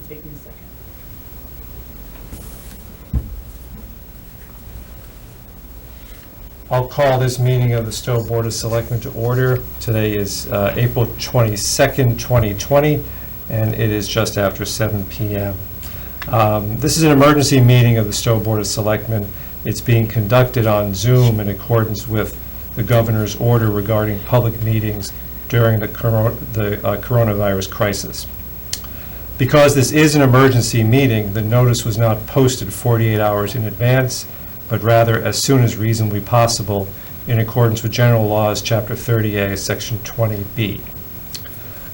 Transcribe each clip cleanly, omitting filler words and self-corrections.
taking second. I'll call this meeting of the Stowe Board of Selectmen to order. Today is April 22nd, 2020, and it is just after 7 p.m. This is an emergency meeting of the Stowe Board of Selectmen. It's being conducted on Zoom in accordance with the governor's order regarding public meetings during the coronavirus crisis. Because this is an emergency meeting, the notice was not posted 48 hours in advance, but rather as soon as reasonably possible in accordance with General Laws, Chapter 30A, Section 20B.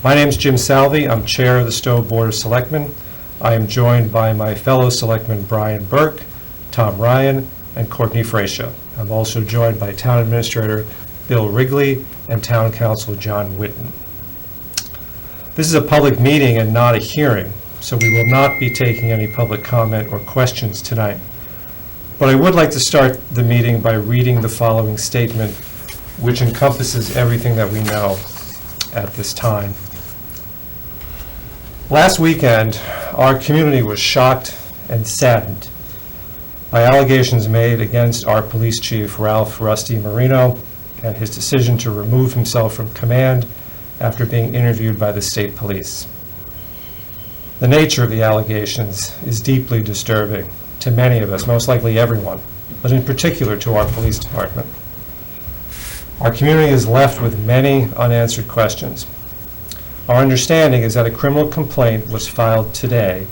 My name is Jim Salvi. I'm Chair of the Stowe Board of Selectmen. I am joined by my fellow Selectmen Brian Burke, Tom Ryan, and Courtney Fracia. I'm also joined by Town Administrator Bill Wrigley and Town Council John Whitten. This is a public meeting and not a hearing, so we will not be taking any public comment or questions tonight. But I would like to start the meeting by reading the following statement, which encompasses everything that we know at this time. Last weekend, our community was shocked and saddened by allegations made against our police chief, Rusty Marino, and his decision to remove himself from command after being interviewed by the state police. The nature of the allegations is deeply disturbing to many of us, most likely everyone, but in particular to our police department. Our community is left with many unanswered questions. Our understanding is that a criminal complaint was filed today,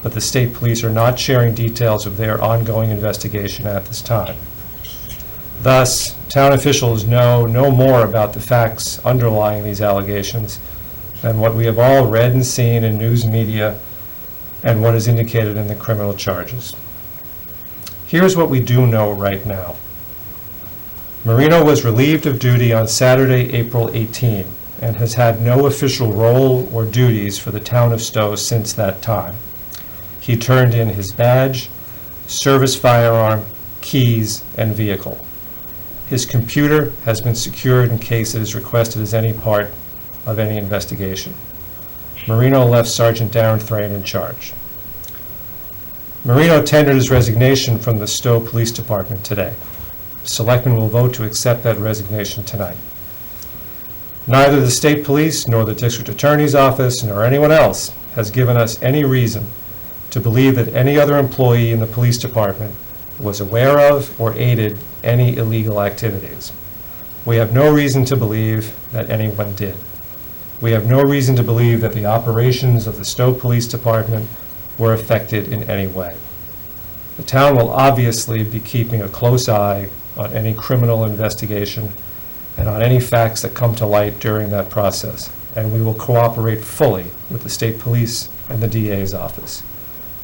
but the state police are not sharing details of their ongoing investigation at this time. Thus, town officials know no more about the facts underlying these allegations than what we have all read and seen in news media and what is indicated in the criminal charges. Here's what we do know right now. Marino was relieved of duty on Saturday, April 18, and has had no official role or duties for the town of Stowe since that time. He turned in his badge, service firearm, keys, and vehicle. His computer has been secured in case it is requested as any part of any investigation. Marino left Sergeant Darren Thrain in charge. Marino tendered his resignation from the Stowe Police Department today. Selectmen will vote to accept that resignation tonight. Neither the state police nor the district attorney's office nor anyone else has given us any reason to believe that any other employee in the police department was aware of or aided any illegal activities. We have no reason to believe that anyone did. We have no reason to believe that the operations of the Stowe Police Department were affected in any way. The town will obviously be keeping a close eye on any criminal investigation and on any facts that come to light during that process, and we will cooperate fully with the state police and the DA's office.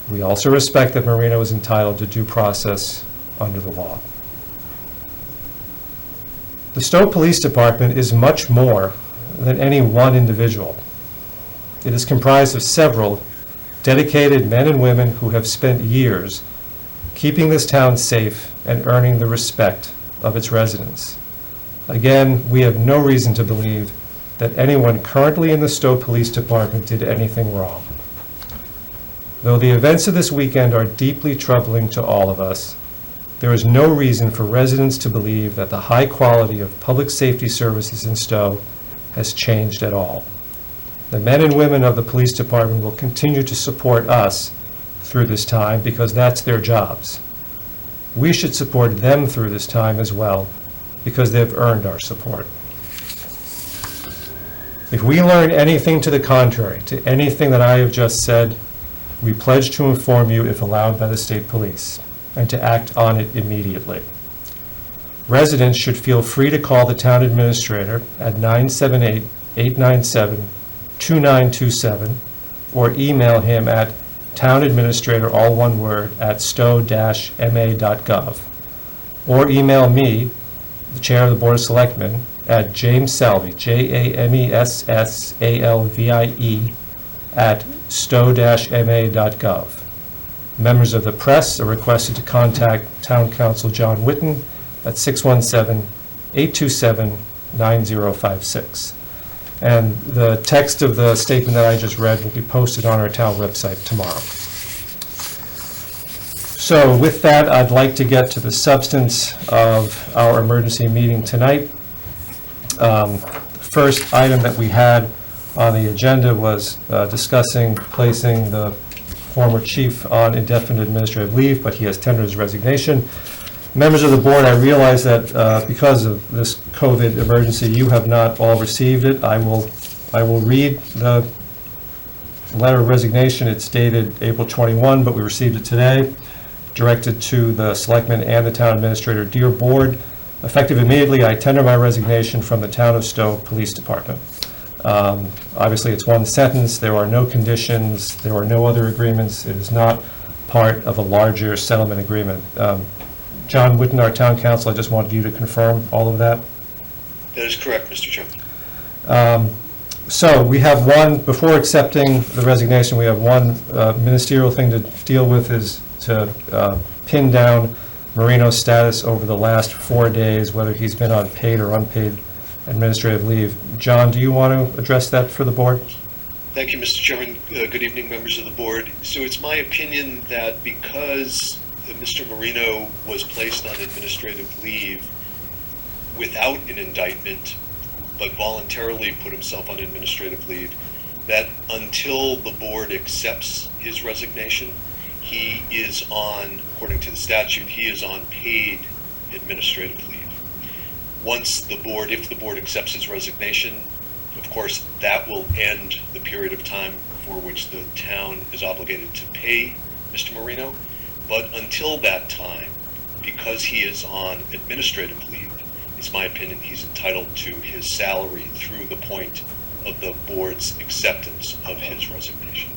We also respect that Marino is entitled to due process under the law. The Stowe Police Department is much more than any one individual. It is comprised of several dedicated men and women who have spent years keeping this town safe and earning the respect of its residents. Again, we have no reason to believe that anyone currently in the Stowe Police Department did anything wrong. Though the events of this weekend are deeply troubling to all of us, there is no reason for residents to believe that the high quality of public safety services in Stowe has changed at all. The men and women of the police department will continue to support us through this time because that's their jobs. We should support them through this time as well because they've earned our support. If we learn anything to the contrary, to anything that I have just said, we pledge to inform you if allowed by the state police and to act on it immediately. Residents should feel free to call the town administrator at 978-897-2927 or email him at townadministrator, all one word, at stowe-ma.gov, or email me, the chair of the Board of Selectmen, at James Salvi, JamesSalvie, at stowe-ma.gov. Members of the press are requested to contact Town Council John Whitten at 617-827-9056. And the text of the statement that I just read will be posted on our town website tomorrow. So with that, I'd like to get to the substance of our emergency meeting tonight. The first item that we had on the agenda was discussing placing the former chief on indefinite administrative leave, but he has tendered his resignation. Members of the board, I realize that because of this COVID emergency, you have not all received it. I will read the letter of resignation. It's dated April 21, but we received it today, directed to the selectmen and the town administrator. Dear board, effective immediately, I tender my resignation from the Town of Stowe Police Department. Obviously, it's one sentence. There are no conditions. There are no other agreements. It is not part of a larger settlement agreement. John Whitten, our town council, I just wanted you to confirm all of that. That is correct, Mr. Chairman. So we have one, before accepting the resignation, we have one ministerial thing to deal with, is to pin down Marino's status over the last 4 days, whether he's been on paid or unpaid administrative leave. John, do you want to address that for the board? Thank you, Mr. Chairman. Good evening, members of the board. So it's my opinion that because Mr. Marino was placed on administrative leave without an indictment, but voluntarily put himself on administrative leave, that until the board accepts his resignation, he is on, according to the statute, he is on paid administrative leave. Once the board, if the board accepts his resignation, of course, that will end the period of time for which the town is obligated to pay Mr. Marino. But until that time, because he is on administrative leave, it's my opinion he's entitled to his salary through the point of the board's acceptance of his resignation.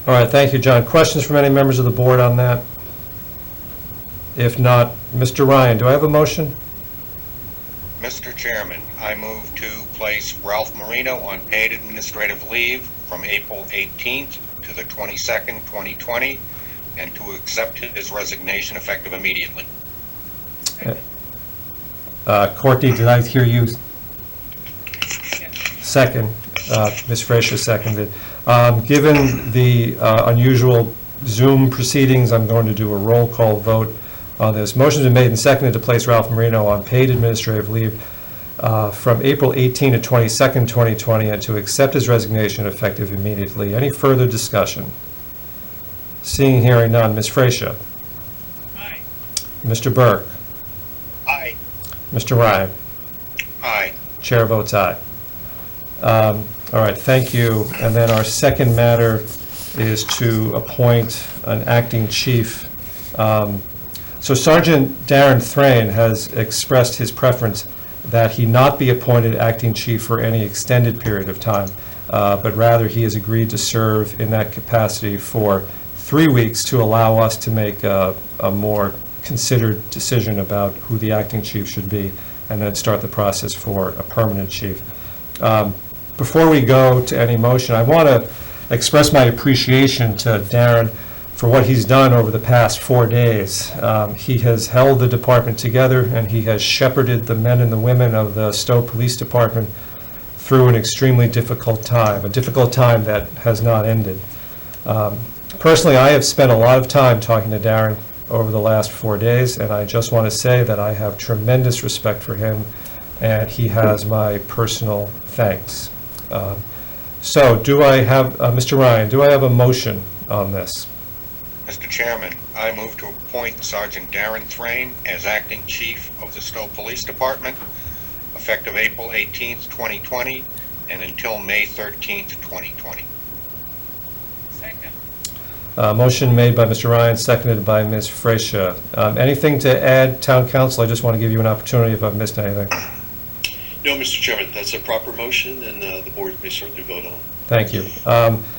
All right, thank you, John. Questions from any members of the board on that? If not, Mr. Ryan, do I have a motion? Mr. Chairman, I move to place Ralph Marino on paid administrative leave from April 18th to the 22nd, 2020, and to accept his resignation effective immediately. Courtney, did I hear you? Second. Ms. Frazier seconded. Given the unusual Zoom proceedings, I'm going to do a roll call vote on this. Motion's been made and seconded to place Ralph Marino on paid administrative leave from April 18 to 22nd, 2020, and to accept his resignation effective immediately. Any further discussion? Seeing, hearing none. Ms. Frazier? Aye. Mr. Burke? Aye. Mr. Ryan? Aye. Chair votes aye. All right, thank you. And then our second matter is to appoint an acting chief. So Sergeant Darren Thrain has expressed his preference that he not be appointed acting chief for any extended period of time, but rather he has agreed to serve in that capacity for 3 weeks to allow us to make a more considered decision about who the acting chief should be, and then start the process for a permanent chief. Before we go to any motion, I want to express my appreciation to Darren for what he's done over the past 4 days. He has held the department together, and he has shepherded the men and the women of the Stowe Police Department through an extremely difficult time, a difficult time that has not ended. Personally, I have spent a lot of time talking to Darren over the last 4 days, and I just want to say that I have tremendous respect for him, and he has my personal thanks. So do I have, Mr. Ryan, do I have a motion on this? Mr. Chairman, I move to appoint Sergeant Darren Thrain as acting chief of the Stowe Police Department, effective April 18th, 2020, and until May 13th, 2020. Second. Motion made by Mr. Ryan, seconded by Ms. Frazier. Anything to add, Town Council? I just want to give you an opportunity if I've missed anything. No, Mr. Chairman, that's a proper motion, and the board may certainly vote on it. Thank you.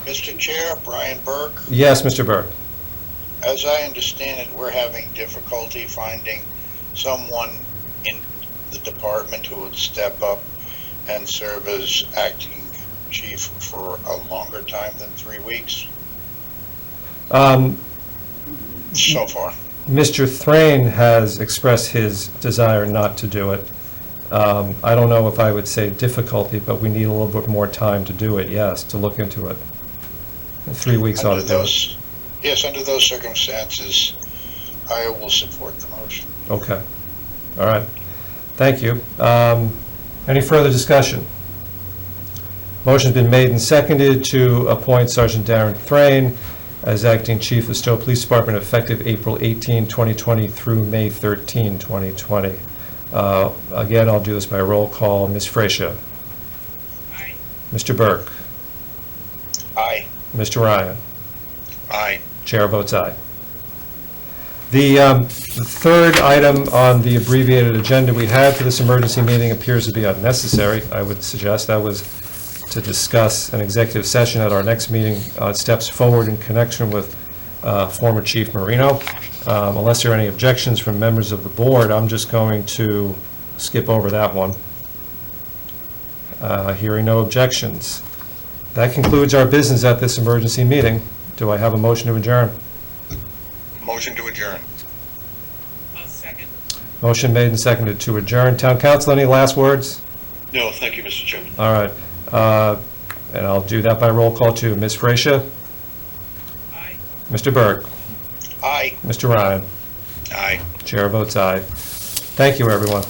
Mr. Chair, Brian Burke. Yes, Mr. Burke. As I understand it, we're having difficulty finding someone in the department who would step up and serve as acting chief for a longer time than 3 weeks so far. Mr. Thrain has expressed his desire not to do it. I don't know if I would say difficulty, but we need a little bit more time to do it, yes, to look into it. 3 weeks ought to do it. Yes, under those circumstances, I will support the motion. Okay. All right. Thank you. Any further discussion? Motion's been made and seconded to appoint Sergeant Darren Thrain as acting chief of Stowe Police Department effective April 18, 2020 through May 13, 2020. Again, I'll do this by roll call. Ms. Fracia. Aye. Mr. Burke. Aye. Mr. Ryan. Aye. Chair votes aye. The third item on the abbreviated agenda we had for this emergency meeting appears to be unnecessary. I would suggest that was to discuss an executive session at our next meeting, steps forward in connection with former Chief Marino. Unless there are any objections from members of the board, I'm just going to skip over that one. Hearing no objections. That concludes our business at this emergency meeting. Do I have a motion to adjourn? Motion to adjourn. I'll second. Motion made and seconded to adjourn. Town council, any last words? No, thank you, Mr. Chairman. All right. And I'll do that by roll call too. Ms. Fracia? Aye. Mr. Burke? Aye. Mr. Ryan? Aye. Chair votes aye. Thank you, everyone.